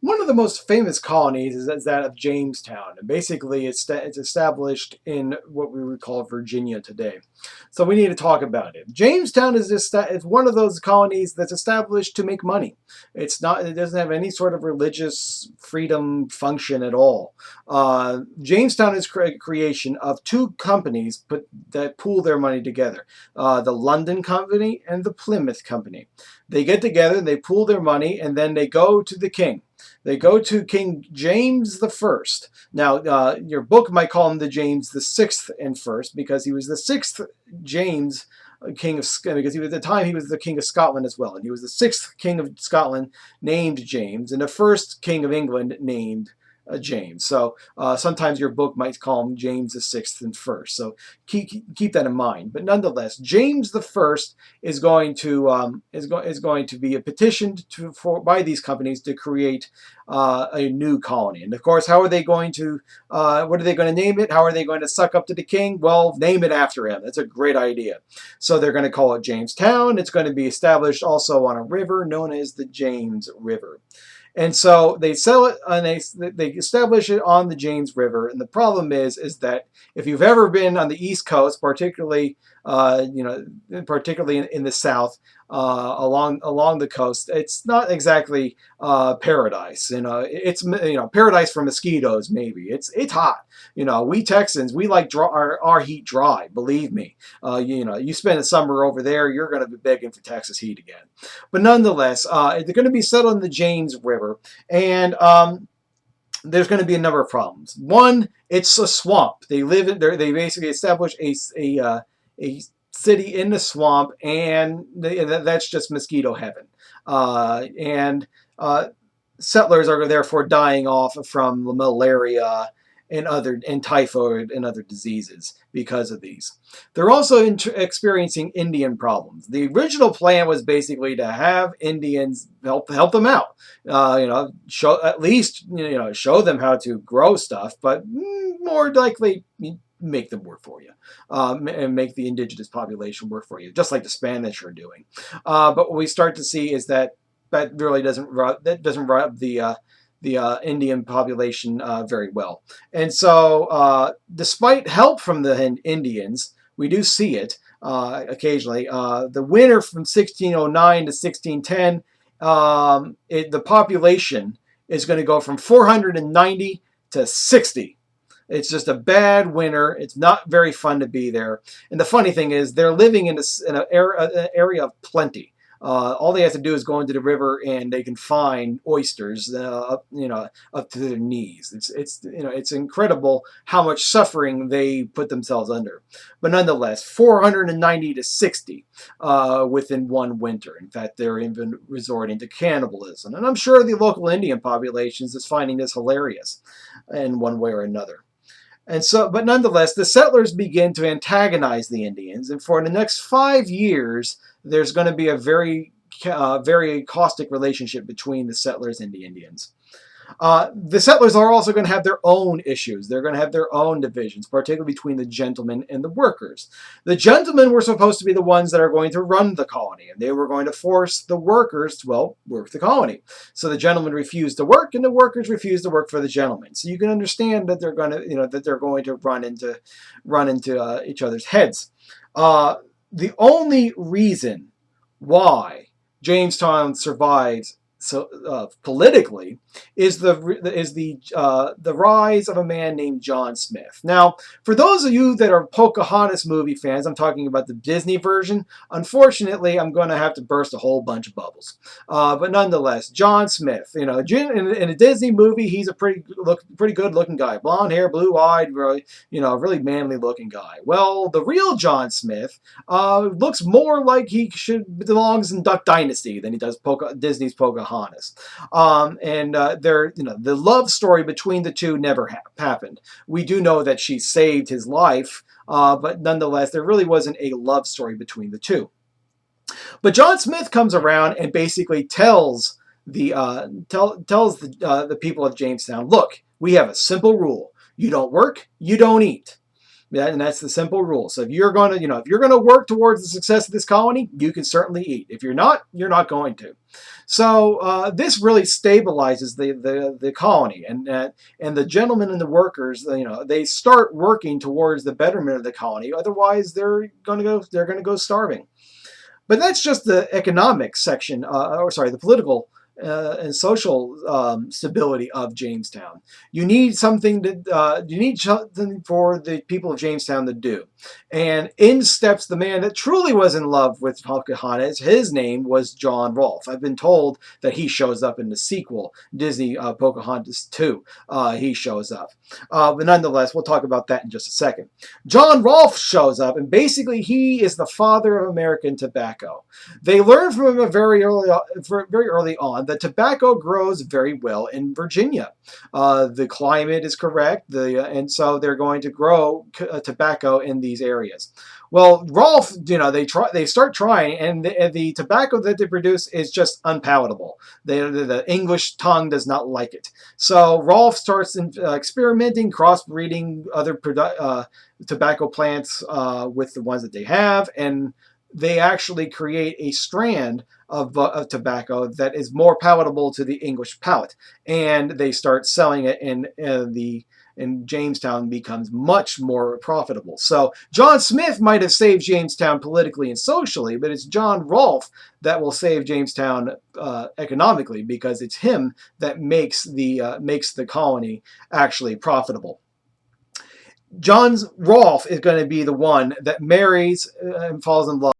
One of the most famous colonies is that of Jamestown, and basically it's established in what we would call Virginia today. So we need to talk about it. Jamestown is one of those colonies that's established to make money. It's not. It doesn't have any sort of religious freedom function at all. Jamestown is creation of two companies that pool their money together: the London Company and the Plymouth Company. They get together, and they pool their money, and then they go to the king. They go to King James the First. Now, your book might call him the James the Sixth and First because he was the sixth James, king of because he was, at the time he was the king of Scotland as well, and he was the sixth king of Scotland named James, and the first king of England named James. So sometimes your book might call him James the Sixth and First. So keep that in mind. But nonetheless, James the First is going to be petitioned by these companies to create a new colony. And of course, how are they going to? What are they going to name it? How are they going to suck up to the king? Well, name it after him. That's a great idea. So they're going to call it Jamestown. It's going to be established also on a river known as the James River. And so they sell it and they establish it on the James River. And the problem is that if you've ever been on the East Coast, particularly particularly in the South, along the coast, it's not exactly paradise. It's paradise for mosquitoes. Maybe it's hot. We Texans, we like our heat dry. Believe me. You spend the summer over there, you're going to be begging for Texas heat again. But nonetheless, they're going to be settled in the James River, and there's going to be a number of problems. One, it's a swamp. They live in there. They basically establish a city in the swamp, and that's just mosquito heaven. And settlers are therefore dying off from malaria and typhoid and other diseases because of these. They're also experiencing Indian problems. The original plan was basically to have Indians help them out. Show them how to grow stuff, but more likely make them work for you, and make the indigenous population work for you, just like the Spanish are doing. But what we start to see is that really doesn't rub the Indian population very well. And so, despite help from the Indians, we do see it occasionally. The winter from 1609 to 1610, the population is going to go from 490 to 60. It's just a bad winter. It's not very fun to be there. And the funny thing is, they're living in an area of plenty. All they have to do is go into the river, and they can find oysters, up to their knees. It's incredible how much suffering they put themselves under. But nonetheless, 490 to 60 within one winter. In fact, they're even resorting to cannibalism, and I'm sure the local Indian populations is finding this hilarious, in one way or another. And so, but nonetheless, the settlers begin to antagonize the Indians, and for the next 5 years, there's going to be a very caustic relationship between the settlers and the Indians. The settlers are also going to have their own issues. They're going to have their own divisions, particularly between the gentlemen and the workers. The gentlemen were supposed to be the ones that are going to run the colony, and they were going to force the workers to, work the colony. So the gentlemen refused to work, and the workers refused to work for the gentlemen. So you can understand that they're going to, run into each other's heads. The only reason why Jamestown survives politically is the rise of a man named John Smith. Now, for those of you that are Pocahontas movie fans, I'm talking about the Disney version. Unfortunately, I'm going to have to burst a whole bunch of bubbles. But nonetheless, John Smith, in a Disney movie, he's a pretty good looking guy, blonde hair, blue eyed, really manly looking guy. Well, the real John Smith looks more like he belongs in Duck Dynasty than he does Disney's Pocahontas. The love story between the two never happened. We do know that she saved his life, but nonetheless, there really wasn't a love story between the two. But John Smith comes around and basically tells the people of Jamestown, look, we have a simple rule: you don't work, you don't eat. Yeah, and that's the simple rule. So if you're going to, if you're going to work towards the success of this colony, you can certainly eat. If you're not, you're not going to. So this really stabilizes the colony, and the gentlemen and the workers, they start working towards the betterment of the colony. Otherwise, they're going to go starving. But that's just the economic section, or sorry, the political and social stability of Jamestown. You need something for the people of Jamestown to do, and in steps the man that truly was in love with Pocahontas. His name was John Rolfe. I've been told that he shows up in the sequel, Disney Pocahontas 2. He shows up, but nonetheless, we'll talk about that in just a second. John Rolfe shows up, and basically he is the father of American tobacco. They learned from him very early on that tobacco grows very well in Virginia. The climate is correct, and so they're going to grow tobacco in these areas. Well, Rolfe, they start trying, and the tobacco that they produce is just unpalatable. The English tongue does not like it. So Rolfe starts experimenting, crossbreeding other tobacco plants with the ones that they have, and they actually create a strand of tobacco that is more palatable to the English palate, and they start selling it in Jamestown becomes much more profitable. So John Smith might have saved Jamestown politically and socially, but it's John Rolfe that will save Jamestown economically, because it's him that makes the colony actually profitable. John Rolfe is going to be the one that marries and falls in love